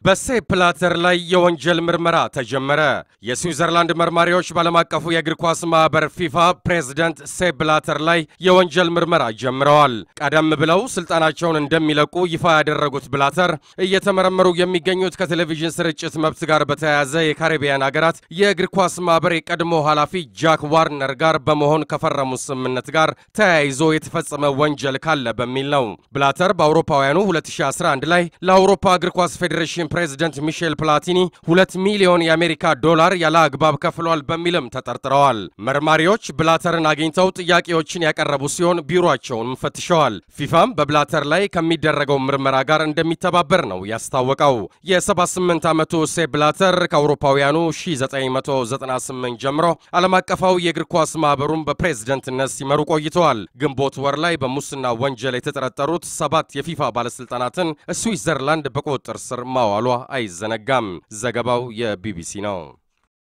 በሴፕ ብላተር ላይ የወንጀል ምርመራ ተጀመረ። የስዊዘርላንድ መርማሪዎች ባለም አቀፉ የእግር ኳስ ማህበር ፊፋ ፕሬዝዳንት ሴፕ ብላተር ላይ የወንጀል ምርመራ ጀምረዋል። ቀደም ብለው ስልጣናቸውን እንደሚለቁ ይፋ ያደረጉት ብላተር እየተመረመሩ የሚገኙት ከቴሌቪዥን ስርጭት መብት ጋር በተያያዘ የካሪቢያን ሀገራት የእግር ኳስ ማህበር የቀድሞ ኃላፊ ጃክ ዋርነር ጋር በመሆን ከፈረሙት ስምምነት ጋር ተያይዞ የተፈጸመ ወንጀል ካለ በሚል ነው። ብላተር በአውሮፓውያኑ 2011 ላይ ለአውሮፓ እግር ኳስ ፌዴሬሽን ፕሬዝዳንት ሚሼል ፕላቲኒ $2 ሚሊዮን የአሜሪካ ዶላር ያለ አግባብ ከፍሏል በሚልም ተጠርጥረዋል። መርማሪዎች ብላተርን አግኝተው ጥያቄዎችን ያቀረቡ ሲሆን ቢሮአቸውን ፈትሸዋል። ፊፋም በብላተር ላይ ከሚደረገው ምርመራ ጋር እንደሚተባበር ነው ያስታወቀው። የ78 ዓመቱ ሴፕ ብላተር ከአውሮፓውያኑ 1998 ጀምሮ ዓለም አቀፋዊ የእግር ኳስ ማህበሩን በፕሬዝዳንትነት ሲመሩ ቆይተዋል። ግንቦት ወር ላይ በሙስና ወንጀል የተጠረጠሩት 7 የፊፋ ባለስልጣናትን ስዊዘርላንድ በቁጥጥር ስር ማዋሉ አይዘነጋም። ዘገባው የቢቢሲ ነው።